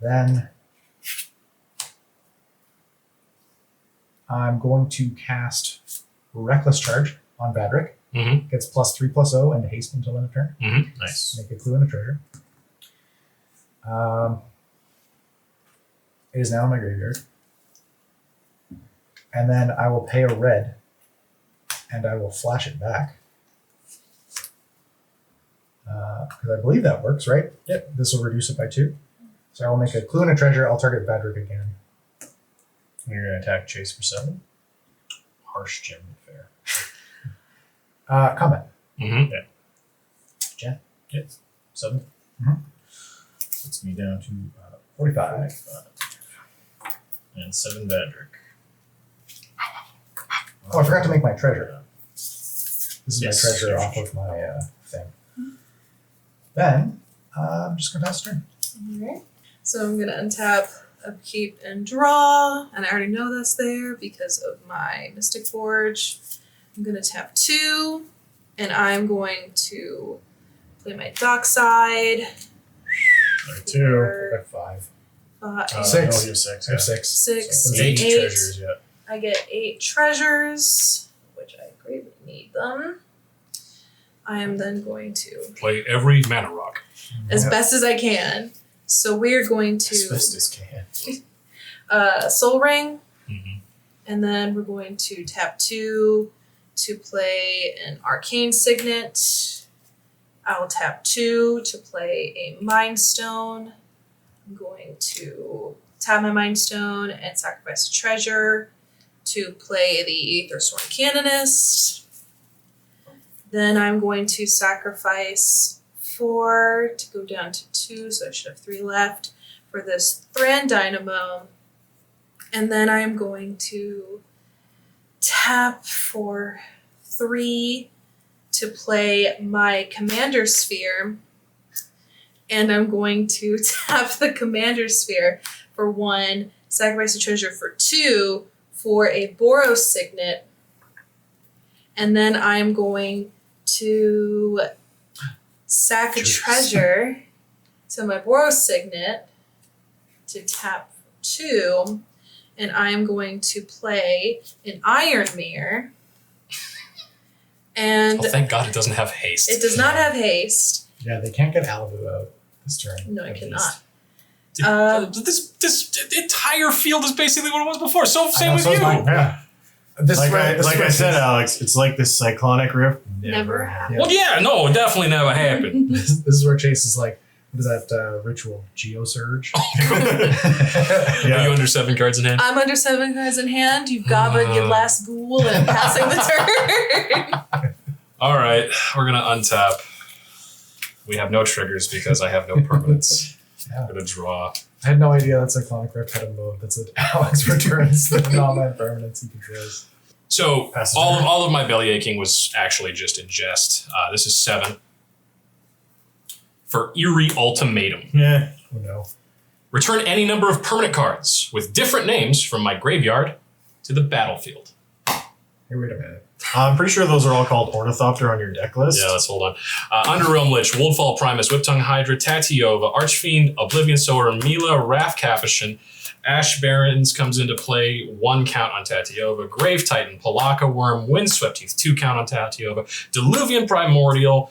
Then I'm going to cast Reckless Charge on Vadrik. Mm-hmm. Gets +3/+0 and haste until end of turn. Mm-hmm. Nice. Make a clue and a treasure. It is now in my graveyard. And then I will pay a red and I will flash it back. Because I believe that works, right? Yep. This will reduce it by 2. So I will make a clue and a treasure. I'll target Vadrik again. You're going to attack Chase for 7. Harsh gem fair. Combat. Mm-hmm. Jen? Yeah. 7. Mhm. Puts me down to 45. And 7 Vadrik. Oh, I forgot to make my treasure. This is Yes. my treasure off of my thing. Then, I'm just going to pass turn. Alright. So I'm gonna untap, upkeep, and draw. And I already know that's there because of my Mystic Forge. I'm gonna tap 2, and I'm going to play my dockside. There 2. I have 5. 6. Six. You have 6. I have 6. 6, So 8 8. treasures yet. I get 8 treasures, which I greatly need them. I am then going to, Play every mana rock. as Yep. best as I can. So we're going to Asbestos can. Soul Ring, Mm-hmm. and then we're going to tap 2 to play an Arcane Signet. I'll tap 2 to play a Mind Stone. I'm going to tap my Mind Stone and sacrifice a treasure to play the Aethersworn Canonist. Then I'm going to sacrifice 4 to go down to 2, so I should have 3 left for this Thran Dynamo. And then I'm going to tap for 3 to play my Commander Sphere. And I'm going to tap the Commander Sphere for 1, sacrifice a treasure for 2 for a Boros Signet. And then I'm going to sack a treasure to my Boros Signet to tap 2. And I'm going to play an Iron Mirror. And Oh, thank God it doesn't have haste. it does not have haste. Yeah, they can't get Alibou out this turn. No, I at cannot. least. This entire field is basically what it was before. So I same know, with so is you. mine. Yeah. This Like is where- I, this is like where I said, it's- Alex, it's like this cyclonic rift Never happened. Well, yeah, no, it definitely never happened. this is where Chase is like, what is that ritual? Geosurge? Are you under 7 cards in hand? I'm under 7 cards in hand. You've got your last ghoul, and I'm passing the turn. All right, we're gonna untap. We have no triggers because I have no permanents. Yeah. I'm gonna draw. I had no idea that Cyclonic Rift had a mode that said Alex returns the non-land permanents he controls. So Pass it all turn. of my belly aching was actually just in jest. This is 7 for Eerie Ultimatum. Yeah. Oh no. Return any number of permanent cards with different names from my graveyard to the battlefield. Hey, wait a minute. I'm pretty sure those are all called Ornithopter on your deck list. Yeah, let's hold on. Underrealm Lich, Woldfall Primus, Whiptongue Hydra, Tatiova, Archfiend, Oblivion Sower, Mila, Wrath Capuchin, Ash Barons comes into play, 1 count on Tatiova, Grave Titan, Palaka Worm, Windswept Teeth, 2 count on Tatiova, Diluvian Primordial,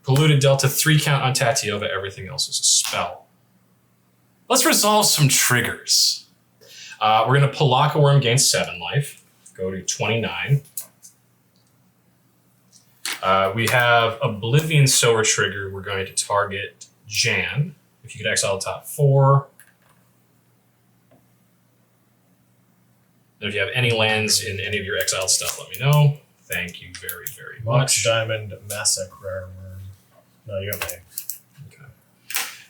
Polluted Delta, 3 count on Tatiova, everything else is a spell. Let's resolve some triggers. We're going to Palaka Worm gain 7 life, go to 29. We have Oblivion Sower trigger. We're going to target Jan. If you could exile the top 4. And if you have any lands in any of your exiled stuff, let me know. Thank you very, very Mox much. Diamond Massacre. No, you have me. Okay.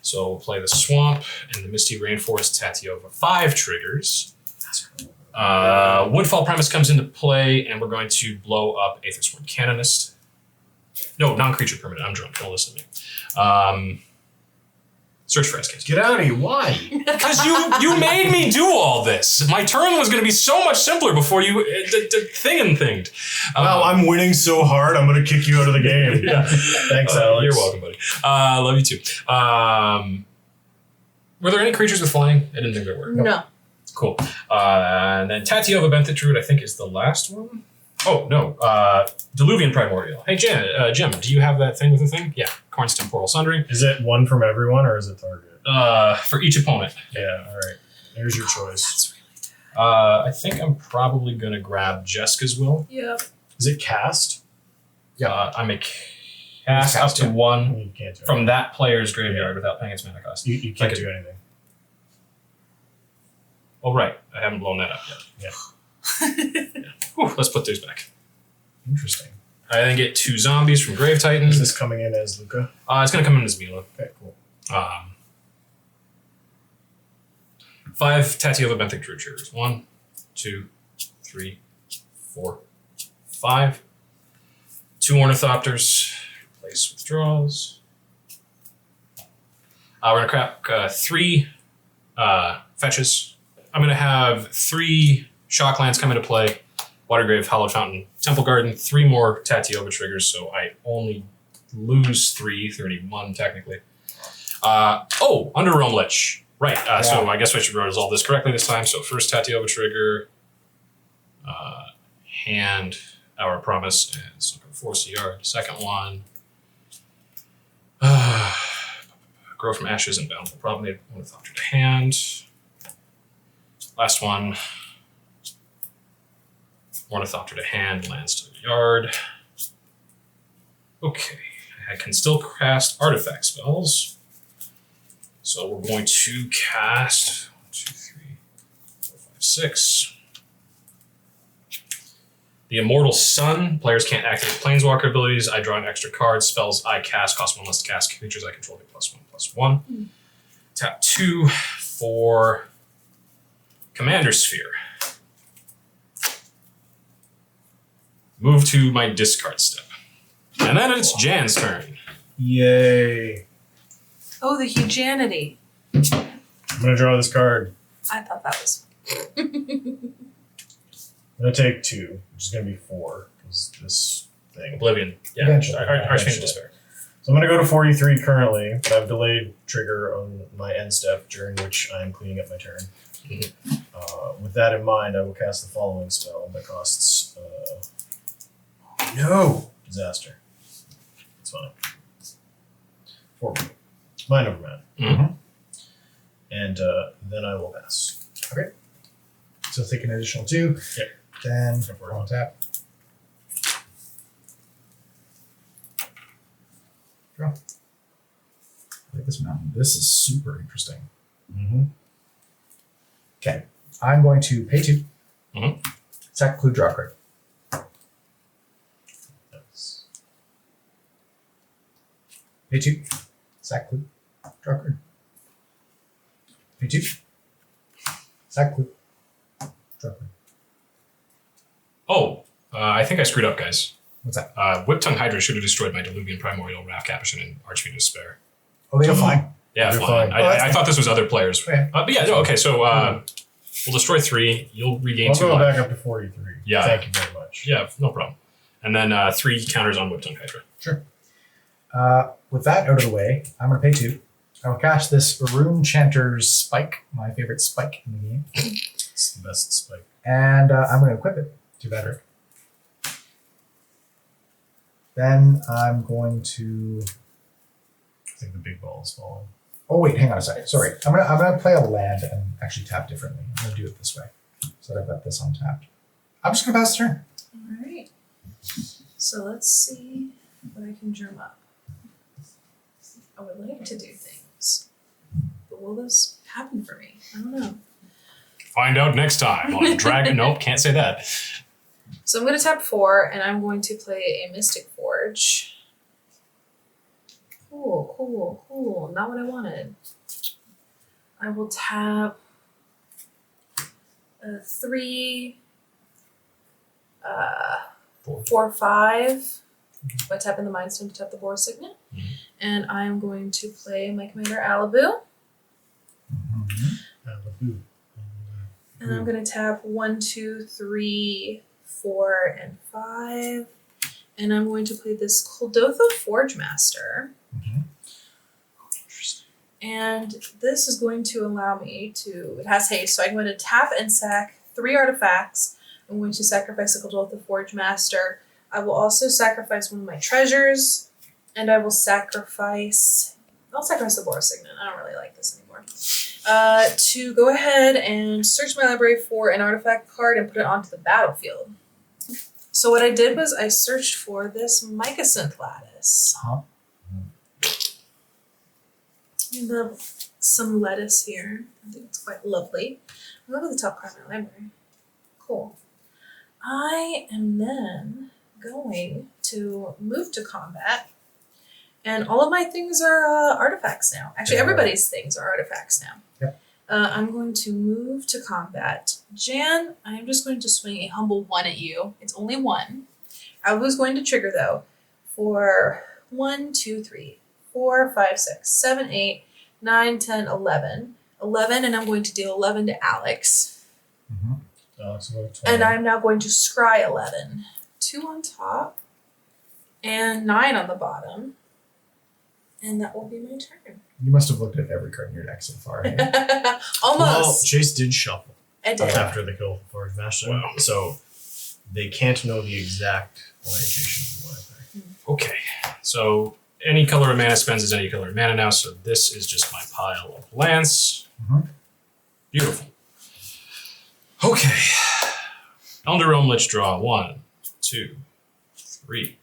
So we'll play the Swamp and the Misty Rainforest Tatiova 5 triggers. Woodfall Primus comes into play, and we're going to blow up Aethersworn Canonist. No, non-creature permanent. I'm drunk. Don't listen to me. Search for SKs. Get out of here. Why? Because you made me do all this. My turn was going to be so much simpler before you thinged. Well, I'm winning so hard, I'm going to kick you out of the game. Yeah. Thanks, Alex. You're welcome, buddy. Love you too. Were there any creatures with flying? I didn't think there were. No. Cool. And then Tatiova Benthic Druid, I think, is the last one. Oh, no. Diluvian Primordial. Hey, Jim, do you have that thing with the thing? Yeah. Corn's Temporal Sundering. Is it one from everyone or is it target? For each opponent. Yeah, all right. There's your choice. That's really I think I'm probably going to grab Jessica's Will. Yep. Is it cast? I'm a Cast up to 1 You can't do from that player's graveyard without paying its mana cost. You can't Like do anything. Oh, right. I haven't blown that up yet. Yeah. Whew, let's put these back. Interesting. I then get 2 zombies from Grave Titan. Is this coming in as Luca? It's going to come in as Mila. Okay, cool. 5 Tatiova Benthic Druid triggers. 1, 2, 3, 4, 5. 2 Ornithopters. Place withdrawals. We're going to crack 3 fetches. I'm going to have 3 Shocklands come into play. Watergrave, Hollow Fountain, Temple Garden, 3 more Tatiova triggers, so I only lose 3, 31 technically. Under Realm Lich. Right, so I guess I should resolve this correctly this time. So first Tatiova trigger, hand Our Promise, and so 4 CR. Second one, Grow from Ashes and Bountiful Promenade, Ornithopter to hand. Last one, Ornithopter to hand, lands to the yard. Okay, I can still cast artifact spells. So we're going to cast 1, 2, 3, 4, 5, 6. The Immortal Sun. Players can't activate Planeswalker abilities. I draw an extra card. Spells I cast cost 1 less to cast. Creatures I control get +1/+1. Tap 2 for Commander Sphere. Move to my discard step. And then it's Jan's turn. Yay. Oh, the humanity. I'm going to draw this card. I thought that was. I'm going to take 2, which is going to be 4, because this thing. Oblivion. Yeah. Eventually. Archfiend of Despair. So I'm going to go to 43 currently, but I've delayed trigger on my end step, during which I am cleaning up my turn. With that in mind, I will cast the following spell that costs... no! Disaster. It's fine. 4. Mind over man. Mm-hmm. And then I will pass. Okay. So take an additional 2. Yep. Then on tap. Draw. I like this mountain. This is super interesting. Mm-hmm. Okay. I'm going to pay 2. Mhm. Sack clue draw card. That's... Pay 2. Sack clue draw card. Pay 2. Sack clue draw card. I think I screwed up, guys. What's that? Whiptongue Hydra should have destroyed my Diluvian Primordial, Wrath Capuchin, and Archfiend of Despair. Oh, they go fine. Yeah, You're fine. fine. I thought this was other players. Okay. But yeah, no, okay, so we'll destroy 3. You'll regain I'll 2 go life. back up to 43. Yeah. Thank you very much. Yeah, no problem. And then 3 counters on Whiptongue Hydra. Sure. With that out of the way, I'm going to pay 2. I will cast this Rune Chanter's Spike, my favorite spike in the game. It's the best spike. And I'm going to equip it to Vadrik. Then I'm going to... I think the big ball is falling. Oh wait, hang on a second. Sorry. I'm gonna play a land and actually tap differently. I'm gonna do it this way. So that I've got this on tap. I'm just gonna pass the turn. All right. So let's see what I can drum up. I would like to do things, but will this happen for me? I don't know. Find out next time on Dragon. Nope, can't say that. So I'm going to tap 4, and I'm going to play a Mystic Forge. Cool, cool, cool. Not what I wanted. I will tap 3, 4, 5. By tapping the Mind Stone to tap the Boar Signet. Mm-hmm. And I'm going to play my commander Alibou. Alibou. And I'm going to tap 1, 2, 3, 4, and 5. And I'm going to play this Kuldotha Forge Master. Interesting. And this is going to allow me to, it has haste, so I'm going to tap and sack 3 artifacts. I'm going to sacrifice the Kuldotha Forge Master. I will also sacrifice one of my treasures. And I will sacrifice, I'll sacrifice the Boar Signet. I don't really like this anymore. To go ahead and search my library for an artifact card and put it onto the battlefield. So So what I did was I searched for this mycosynth lattice. Huh? I love some lettuce here. I think it's quite lovely. I love the top card of my library. Cool. I am then going to move to combat. And all of my things are artifacts now. Actually, everybody's things are artifacts now. Yep. I'm going to move to combat. Jan, I am just going to swing a humble 1 at you. It's only 1. I was going to trigger, though, for 1, 2, 3, 4, 5, 6, 7, 8, 9, 10, 11. 11, and I'm going to deal 11 to Alex. And I'm now going to scry 11. 2 on top, and 9 on the bottom. And that will be my turn. You must have looked at every card in your deck so far. Hey? Almost. Well, Chase did shuffle I did. after the kill for his master. Wow. So they can't know the exact orientation of the library. Okay, so any color of mana spends is any color of mana now, so this is just my pile of lands. Mhm. Beautiful. Okay. Elder Realm, let's draw 1, 2, 3.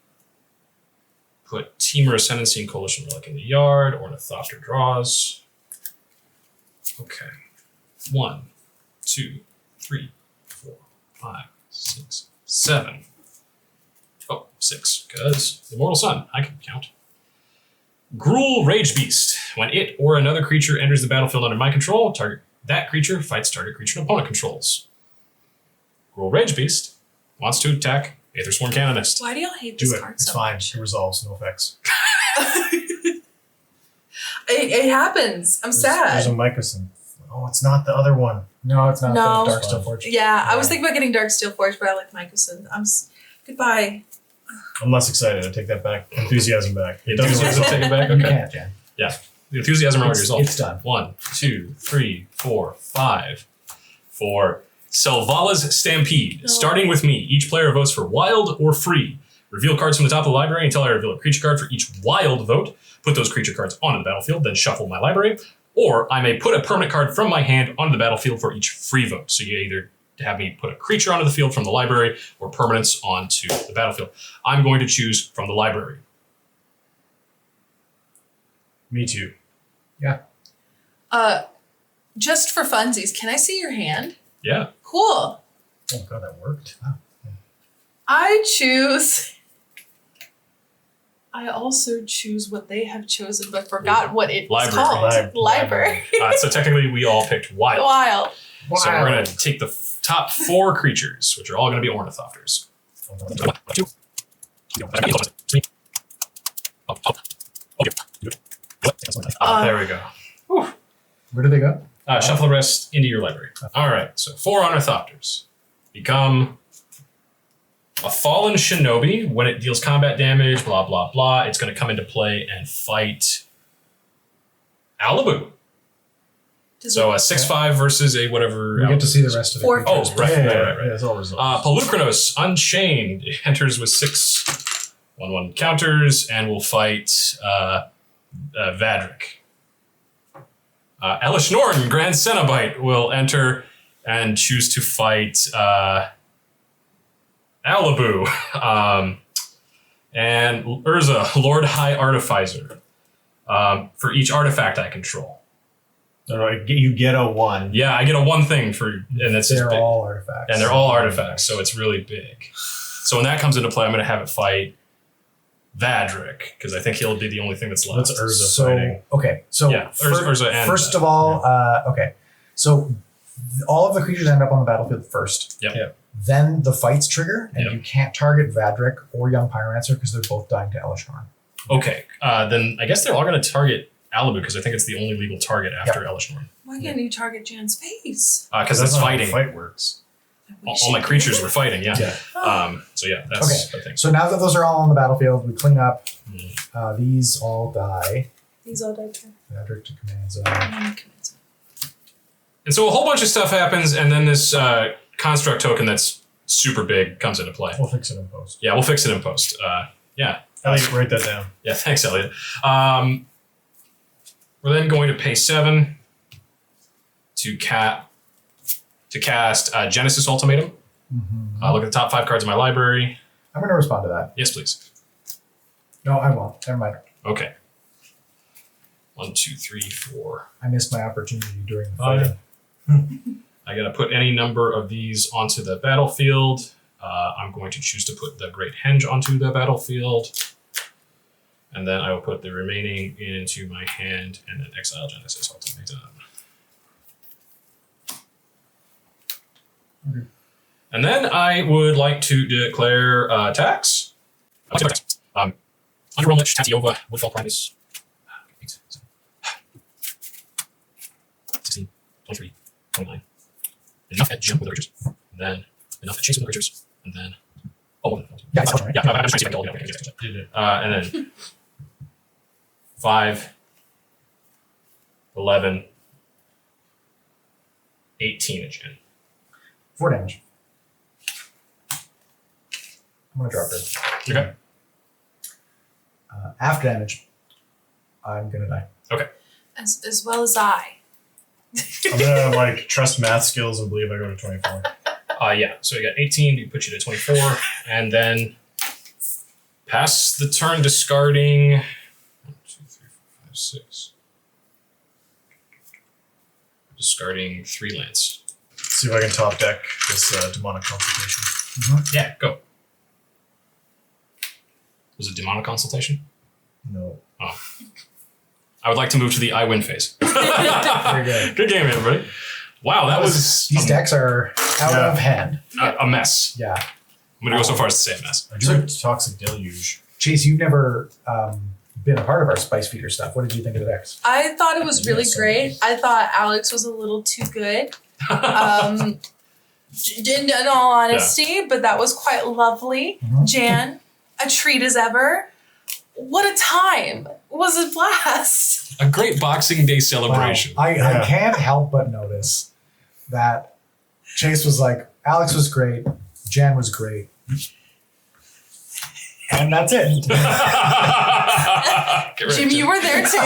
Put Temur Ascendancy and Coalition Relic in the yard. Ornithopter draws. Okay. 1, 2, 3, 4, 5, 6, 7. Oh, 6, because the Immortal Sun. I can count. Gruul Rage Beast. When it or another creature enters the battlefield under my control, that creature fights target creature an opponent controls. Gruul Rage Beast wants to attack Aethersworn Canonist. Why do y'all hate Do this it. card It's so fine. much? It resolves. No effects. It happens. I'm sad. There's a mycosynth. Oh, it's not the other one. No, it's not No. the Darkstone Forge. Yeah, I was thinking about getting Darksteel Forge, but I like mycosynth. Goodbye. I'm less excited. I take that back. Enthusiasm back. It Enthusiasm, doesn't resolve. take it back? You Okay. can't, Jan. Yeah. The enthusiasm already resolved. It's done. 1, 2, 3, 4, 5. For Selvala's Stampede. No. Starting with me, each player votes for wild or free. Reveal cards from the top of the library until I reveal a creature card for each wild vote. Put those creature cards onto the battlefield, then shuffle my library. Or I may put a permanent card from my hand onto the battlefield for each free vote. So you either have me put a creature onto the field from the library or permanents onto the battlefield. I'm going to choose from the library. Me too. Just for funsies, can I see your hand? Yeah. Cool. Oh god, that worked. I also choose what they have chosen, but forgot what it was Library. called. Library. So technically we all picked wild. Wild. So we're going to take the top 4 creatures, which are all going to be ornithopters. There we go. Where do they go? Shuffle the rest into your library. All right, so 4 ornithopters become a fallen shinobi. When it deals combat damage, blah, blah, blah, it's going to come into play and fight Alibou. So a 6/5 versus a whatever. We get to see the rest of the Four. creatures. Oh, right. Yeah, it's all resolved. Pelucranos Unchained enters with 6 1/1 counters and will fight Vadrik. Elish Norton, Grand Cenobite, will enter and choose to fight Alibou. And Urza, Lord High Artificer, for each artifact I control. No, you get a 1. Yeah, I get a 1 thing for, and that's They're just big. all artifacts. And they're all artifacts, so it's really big. So when that comes into play, I'm going to have it fight Vadrik, because I think he'll be the only thing that's left. That's Urza So, fighting. okay. So, Yeah, Urza and first of all, okay. So, all of the creatures end up on the battlefield first. Yep. Yep. Then the fights trigger, and Yep. you can't target Vadrik or Young Pyromancer because they're both dying to Elish Norn. Okay, then I guess they're all going to target Alibou, because I think it's the only legal target after Elish Norn. Why can't you target Jan's face? Because That's it's not how the fighting. fight works. All my creatures were fighting, yeah. Yeah. So yeah, that's the thing. So now that those are all on the battlefield, we clean up. Mm. These all die. These all died too. Vadrik to command zone. And so a whole bunch of stuff happens, and then this construct token that's super big comes into play. We'll fix it in post. Yeah, we'll fix it in post. Yeah. Elliot, write that down. Yeah, thanks, Elliot. We're then going to pay 7 to cast Genesis Ultimatum. Mm-hmm. Look at the top 5 cards in my library. I'm going to respond to that. Yes, please. No, I won't. Never mind. Okay. 1, 2, 3, 4. I missed my opportunity during the Oh, fighting. I gotta put any number of these onto the battlefield. I'm going to choose to put the Great Henge onto the battlefield. And then I will put the remaining into my hand and then exile Genesis Ultimatum. Okay. And then I would like to declare attacks. Underwhelm Lich, Tatiova, Woodfall Primus. 8, 7, 16, 23, 29. Enough at Jim with the creatures. And then enough at Chase with the creatures. And then. Oh, Yeah, it's right. yeah, I'm just trying to see if I and then 5, 11, 18 again. 4 damage. I'm going to drop it. Okay. After damage, I'm going to die. Okay. As well as I. I'm gonna like trust math skills and believe I go to 24. Yeah. So you got 18, you put you to 24, and then pass the turn discarding 1, 2, 3, 4, 5, 6. Discarding 3 lands. See if I can top deck this demonic consultation. Yeah, go. Was it demonic consultation? No. Oh. I would like to move to the I win phase. Very good. Good game, everybody. Wow, that was These decks are out Yeah. of hand. a mess. Yeah. I'm going to go so far as to say a mess. I drew Toxic Deluge. Chase, you've never been a part of our Spice Feeder stuff. What did you think of the decks? I thought it was really Yes, great. I thought Alex was a little too good. In all honesty, but that was quite lovely. Mhm. Jan, a treat as ever. What a time. It was a blast. A great Boxing Day celebration. Wow. I Yeah. can't help but notice that Chase was like, Alex was great, Jan was great. And that's it. Get ready, Jim, you were there too.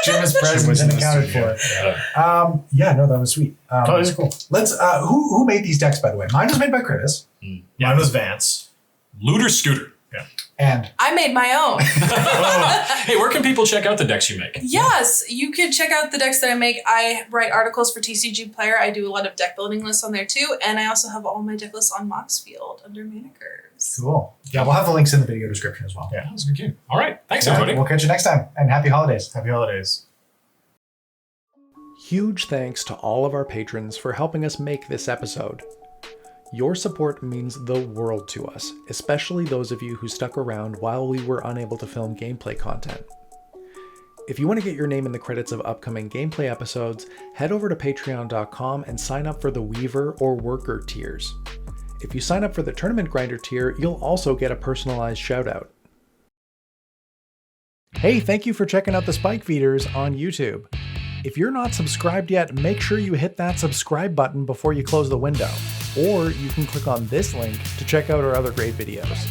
Jim is present was in and the accounted studio. for. Yeah, no, that was sweet. Oh, it's cool. Let's. Who made these decks, by the way? Mine was made by Chris, Mine was Vance. Looter Scooter. and I made my own. Hey, where can people check out the decks you make? Yes, you can check out the decks that I make. I write articles for TCG Player. I do a lot of deck building lists on there too. And I also have all my deck lists on Moxfield under Mana Curves. cool. Yeah, we'll have the links in the video description as well. Yeah. That was a good game. All right. Thanks, Yeah, everybody. we'll catch you next time, and happy holidays. Happy holidays. Huge thanks to all of our patrons for helping us make this episode. Your support means the world to us, especially those of you who stuck around while we were unable to film gameplay content. If you want to get your name in the credits of upcoming gameplay episodes, head over to patreon.com and sign up for the Weaver or Worker tiers. If you sign up for the Tournament Grinder tier, you'll also get a personalized shoutout. Hey, thank you for checking out the Spike Feeders on YouTube. If you're not subscribed yet, make sure you hit that subscribe button before you close the window. Or you can click on this link to check out our other great videos.